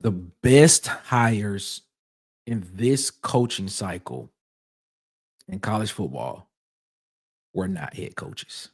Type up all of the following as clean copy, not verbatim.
The best hires in this coaching cycle in college football were not head coaches.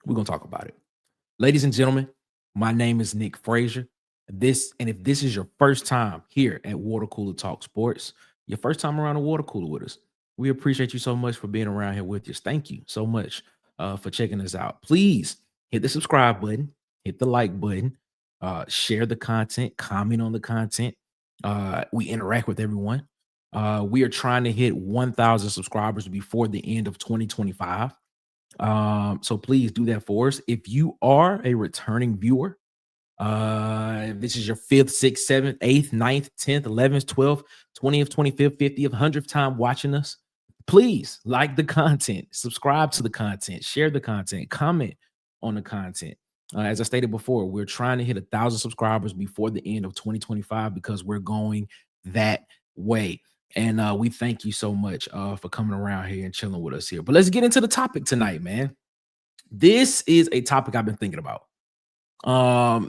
We're going to talk about it. Ladies and gentlemen, my name is Nick Frazier. If this is your first time here at Water Cooler Talk Sports, your first time around the water cooler with us, we appreciate you so much for being around here with us. Thank you so much for checking us out. Please hit the subscribe button, hit the like button, share the content, comment on the content. We interact with everyone. We are trying to hit 1,000 subscribers before the end of 2025. So please do that for us. If you are a returning viewer, if this is your 5th, 6th, 7th, 8th, 9th, 10th, 11th, 12th, 20th, 25th, 50th, 100th time watching us, please like the content, subscribe to the content, share the content, comment on the content. As I stated before, we're trying to hit 1,000 subscribers before the end of 2025 because we're going that way. And we thank you so much for coming around here and chilling with us here. But let's get into the topic tonight, man. This is a topic I've been thinking about.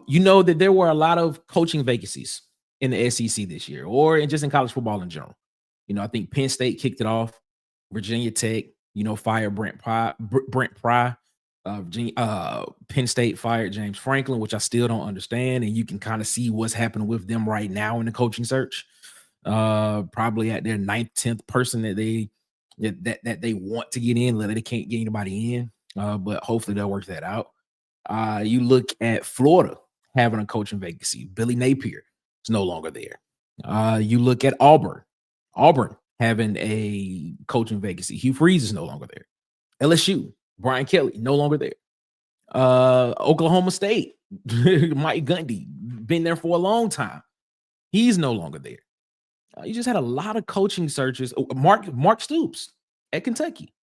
You know that there were a lot of coaching vacancies in the SEC this year, or just in college football in general. You know, I think Penn State kicked it off. Virginia Tech, fired Brent Pry. Penn State fired James Franklin, which I still don't understand. And you can kind of see what's happening with them right now in the coaching search. Probably at their 9th, 10th person that they want to get in, they can't get anybody in. But hopefully they'll work that out. You look at Florida having a coaching vacancy. Billy Napier is no longer there. You look at Auburn having a coaching vacancy. Hugh Freeze is no longer there. LSU, Brian Kelly, no longer there. Oklahoma State, Mike Gundy, been there for a long time. He's no longer there. You just had a lot of coaching searches. Mark Stoops at Kentucky,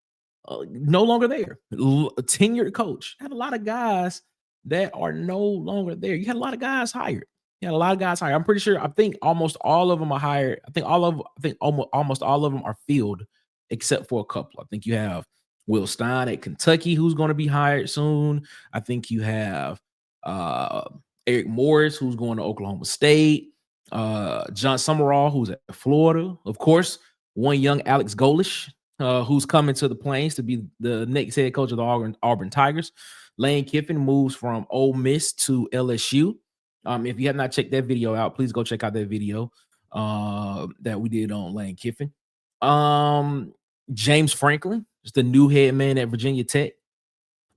no longer there. A tenured coach. Had a lot of guys that are no longer there. You had a lot of guys hired. I'm pretty sure. I think almost all of them are hired. I think almost all of them are filled, except for a couple. I think you have Will Stein at Kentucky, who's going to be hired soon. I think you have Eric Morris, who's going to Oklahoma State. John Summerall, who's at Florida. Of course, one young Alex Golesh, who's coming to the Plains to be the next head coach of the Auburn Tigers. Lane Kiffin moves from Ole Miss to LSU. If you have not checked that video out, please go check out that video that we did on Lane Kiffin. James Franklin is the new head man at Virginia Tech.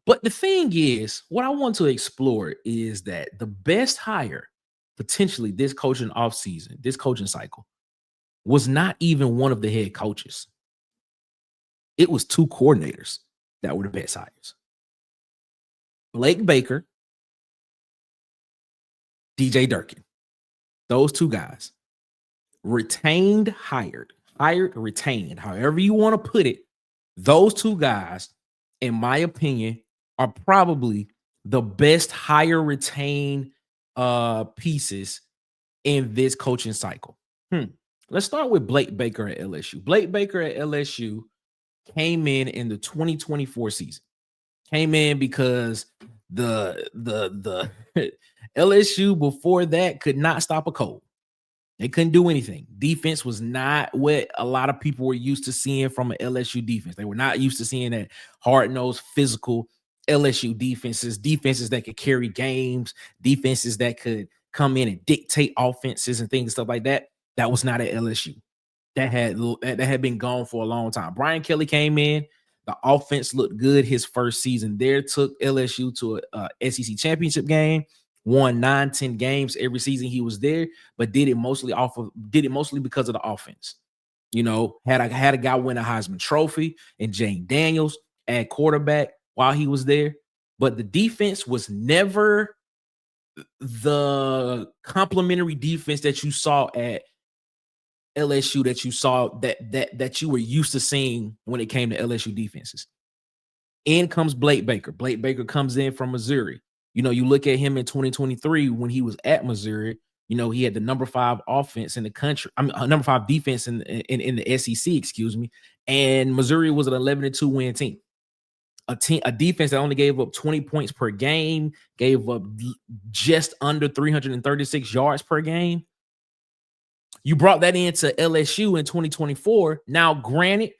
But the thing is, what I want to explore is that the best hire potentially this coaching offseason, this coaching cycle, was not even one of the head coaches. It was 2 coordinators that were the best hires. Blake Baker, DJ Durkin. Those 2 guys. Retained, hired, retained. However you want to put it, those 2 guys, in my opinion, are probably the best hire retained pieces in this coaching cycle. Let's start with Blake Baker at LSU. Blake Baker at LSU came in the 2024 season. Came in because the LSU before that could not stop a cold. They couldn't do anything. Defense was not what a lot of people were used to seeing from an LSU defense. They were not used to seeing that hard-nosed, physical LSU defenses that could carry games, defenses that could come in and dictate offenses and things, stuff like that. That was not at LSU. That had been gone for a long time. Brian Kelly came in. The offense looked good his first season there. Took LSU to a SEC championship game. Won 9-10 games every season he was there, but did it mostly because of the offense. Had a guy win a Heisman Trophy and Jane Daniels at quarterback while he was there, but the defense was never the complementary defense that you saw at LSU that you were used to seeing when it came to LSU defenses. In comes Blake Baker. Blake Baker comes in from Missouri. You look at him in 2023 when he was at Missouri, he had the number 5 offense in the country. Number 5 defense in the SEC, excuse me. And Missouri was an 11-2 win team. a defense that only gave up 20 points per game, gave up just under 336 yards per game. You brought that into LSU in 2024. Now, granted,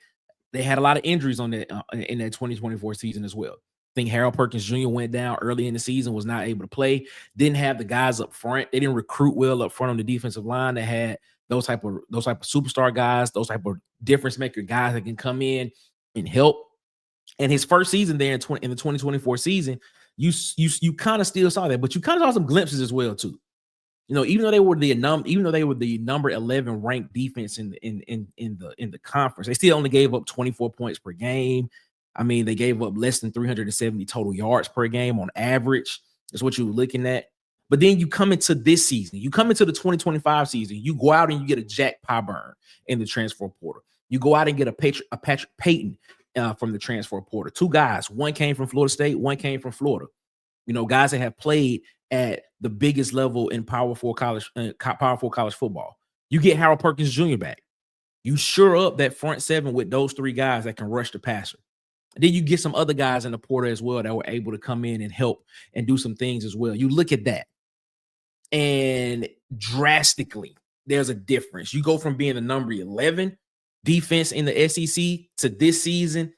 they had a lot of injuries on that in that 2024 season as well. I think Harold Perkins Jr. went down early in the season, was not able to play. Didn't have the guys up front. They didn't recruit well up front on the defensive line. They had those type of superstar guys, those type of difference maker guys that can come in and help. And his first season there in the 2024 season, you kind of still saw that, but you kind of saw some glimpses as well too. Even though they were the number 11 ranked defense in the conference, they still only gave up 24 points per game. I mean, they gave up less than 370 total yards per game on average. That's what you were looking at. But then you come into this season, you come into the 2025 season, you go out and you get a Jack Pyburn in the transfer portal. You go out and get a Patrick Payton from the transfer portal. Two guys, one came from Florida State, one came from Florida. Guys that have played at the biggest level in Power 4 college football. You get Harold Perkins Jr. back. You shore up that front seven with those three guys that can rush the passer. Then you get some other guys in the portal as well that were able to come in and help and do some things as well. You look at that, and drastically, there's a difference. You go from being the number 11 defense in the SEC to this season,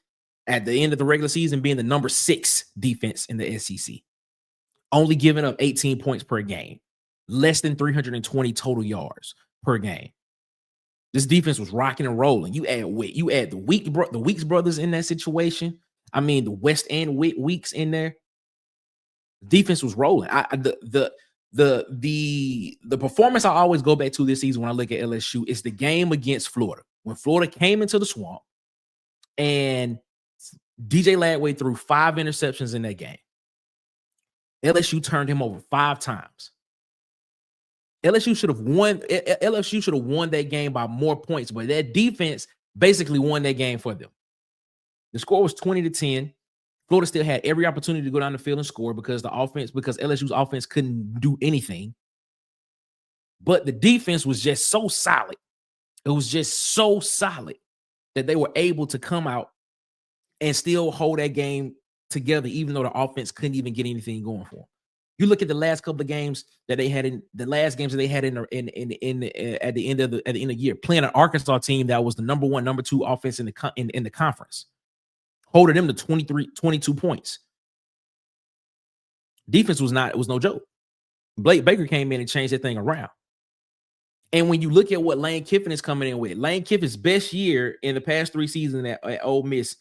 at the end of the regular season, being the number 6 defense in the SEC. Only giving up 18 points per game, less than 320 total yards per game. This defense was rocking and rolling. You add the Weeks brothers in that situation. I mean, the West and Weeks in there. Defense was rolling. The performance I always go back to this season when I look at LSU is the game against Florida. When Florida came into the swamp and DJ Ladway threw 5 interceptions in that game. LSU turned him over 5 times. LSU should have won. LSU should have won that game by more points, but that defense basically won that game for them. The score was 20-10. Florida still had every opportunity to go down the field and score because LSU's offense couldn't do anything. But the defense was just so solid. It was just so solid that they were able to come out and still hold that game together, even though the offense couldn't even get anything going for them. You look at the last couple of games that they had at the end of the year, playing an Arkansas team that was the number 1, number 2 offense in the conference, holding them to 22 points. Defense was no joke. Blake Baker came in and changed that thing around. And when you look at what Lane Kiffin is coming in with, Lane Kiffin's best year in the past 3 seasons at Ole Miss,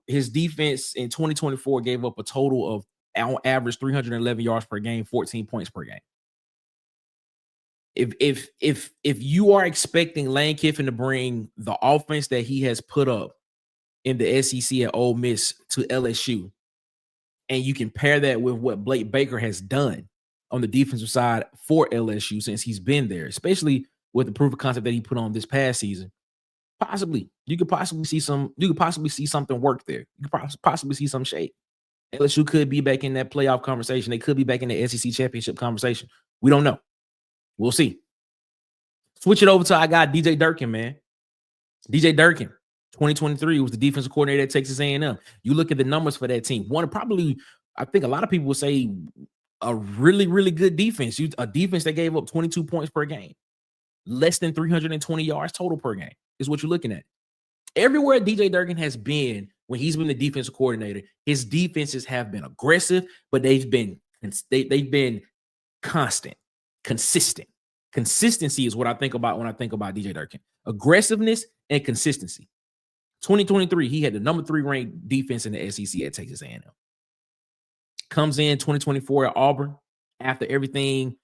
his defense in 2024 gave up a total of, on average, 311 yards per game, 14 points per game. If you are expecting Lane Kiffin to bring the offense that he has put up in the SEC at Ole Miss to LSU, and you can pair that with what Blake Baker has done on the defensive side for LSU since he's been there, especially with the proof of concept that he put on this past season, you could possibly see something work there. You could possibly see some shape. LSU could be back in that playoff conversation. They could be back in the SEC championship conversation. We don't know. We'll see. Switch it over to I got DJ Durkin, man. DJ Durkin, 2023 was the defensive coordinator at Texas A&M. You look at the numbers for that team. I think a lot of people will say a really, really good defense. A defense that gave up 22 points per game, less than 320 yards total per game is what you're looking at. Everywhere DJ Durkin has been when he's been the defensive coordinator, his defenses have been aggressive, but they've been constant, consistent. Consistency is what I think about when I think about DJ Durkin. Aggressiveness and consistency. 2023, he had the number 3 ranked defense in the SEC at Texas A&M. Comes in 2024 at Auburn after everything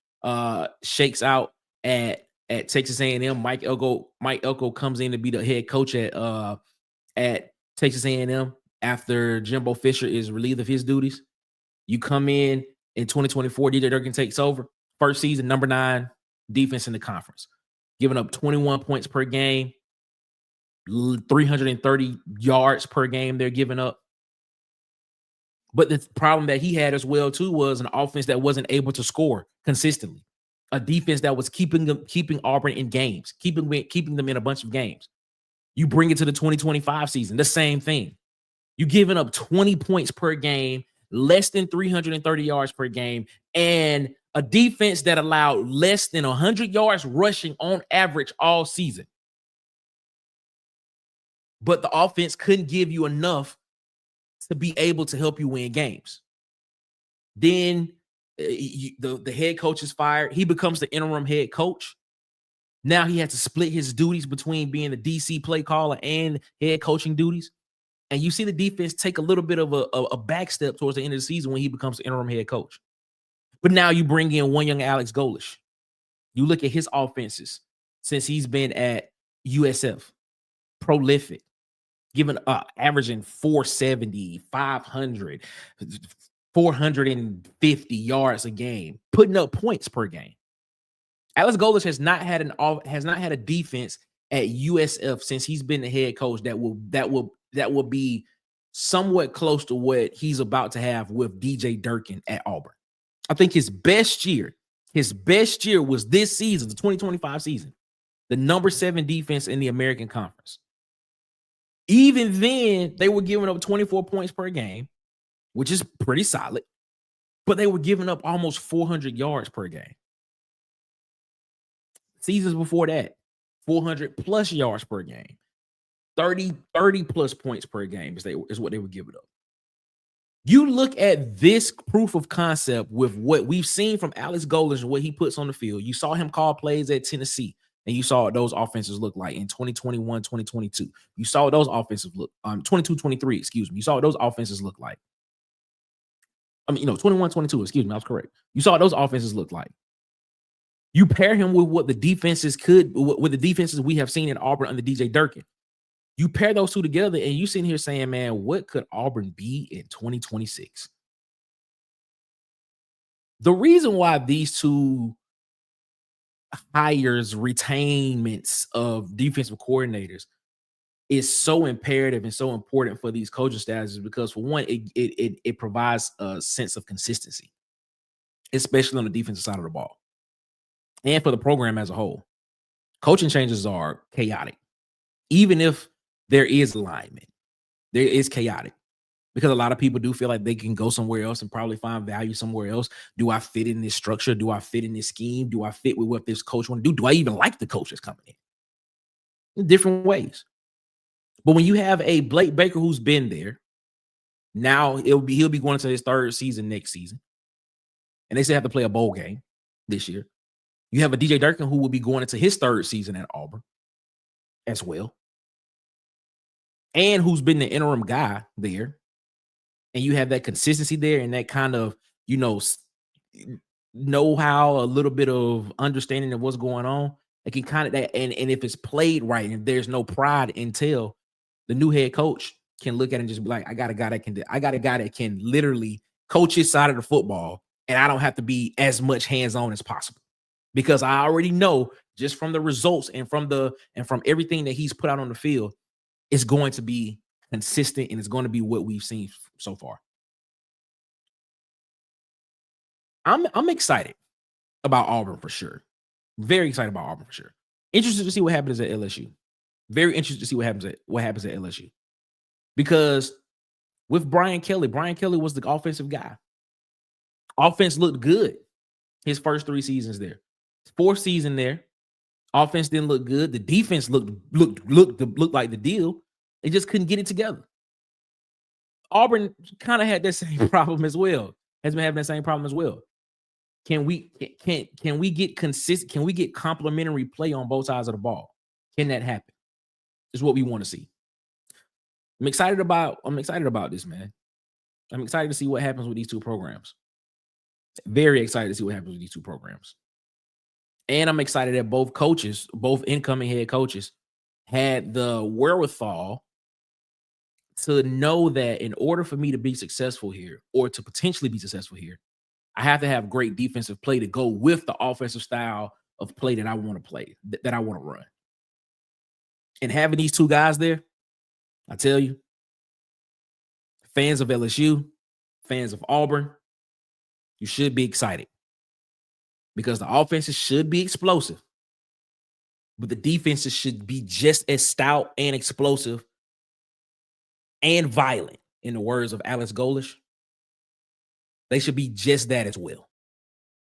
shakes out at Texas A&M. Mike Elko comes in to be the head coach at Texas A&M after Jimbo Fisher is relieved of his duties. You come in 2024, DJ Durkin takes over. First season, number 9 defense in the conference, giving up 21 points per game, 330 yards per game they're giving up. But the problem that he had as well, too, was an offense that wasn't able to score consistently. A defense that was keeping Auburn in games, keeping them in a bunch of games. You bring it to the 2025 season, the same thing. You're giving up 20 points per game, less than 330 yards per game, and a defense that allowed less than 100 yards rushing on average all season. But the offense couldn't give you enough to be able to help you win games. Then the head coach is fired. He becomes the interim head coach. Now he had to split his duties between being the DC play caller and head coaching duties. And you see the defense take a little bit of a back step towards the end of the season when he becomes the interim head coach. But now you bring in one young Alex Golesh. You look at his offenses since he's been at USF. Prolific. Giving averaging 470, 500, 450 yards a game, putting up points per game. Alex Golesh has not had a defense at USF since he's been the head coach that will be somewhat close to what he's about to have with DJ Durkin at Auburn. I think his best year was this season, the 2025 season, the number 7 defense in the American Conference. Even then, they were giving up 24 points per game, which is pretty solid, but they were giving up almost 400 yards per game. Seasons before that, 400 plus yards per game, 30 plus points per game is what they were giving up. You look at this proof of concept with what we've seen from Alex Golesh and what he puts on the field. You saw him call plays at Tennessee. And you saw what those offenses look like in 2021, 2022. You saw what those offenses look 22, 23, excuse me. You saw what those offenses look like. 21, 22, excuse me. I was correct. You saw what those offenses look like. You pair him with what the defenses with the defenses we have seen in Auburn under DJ Durkin. You pair those two together and you sitting here saying, man, what could Auburn be in 2026? The reason why these two hires, retainments of defensive coordinators is so imperative and so important for these coaching staffs is because, for one, it provides a sense of consistency, especially on the defensive side of the ball, and for the program as a whole. Coaching changes are chaotic, even if there is alignment. There is chaotic because a lot of people do feel like they can go somewhere else and probably find value somewhere else. Do I fit in this structure? Do I fit in this scheme? Do I fit with what this coach want to do? Do I even like the coach that's coming in different ways? But when you have a Blake Baker who's been there, now he'll be going into his 3rd season next season, and they still have to play a bowl game this year. You have a DJ Durkin who will be going into his 3rd season at Auburn as well, and who's been the interim guy there. And you have that consistency there and that kind of, know-how, a little bit of understanding of what's going on. It can kind of that, and if it's played right and there's no pride until the new head coach can look at it and just be like, I got a guy that can literally coach his side of the football, and I don't have to be as much hands-on as possible. Because I already know just from the results and from everything that he's put out on the field, it's going to be consistent and it's going to be what we've seen so far. I'm excited about Auburn for sure. Very excited about Auburn for sure. Interested to see what happens at LSU. Very interested to see what happens at LSU. Because with Brian Kelly was the offensive guy. Offense looked good his first 3 seasons there. 4th season there, offense didn't look good. The defense looked like the deal. They just couldn't get it together. Auburn kind of had that same problem as well. Has been having that same problem as well. Can we get consistent? Can we get complementary play on both sides of the ball? Can that happen? Is what we want to see. I'm excited about this, man. I'm excited to see what happens with these two programs. Very excited to see what happens with these two programs. And I'm excited that both incoming head coaches, had the wherewithal to know that in order for me to be successful here, or to potentially be successful here, I have to have great defensive play to go with the offensive style of play that I want to play, that I want to run. And having these two guys there, I tell you, fans of LSU, fans of Auburn, you should be excited because the offenses should be explosive, but the defenses should be just as stout and explosive and violent in the words of Alex Golesh, they should be just that as well.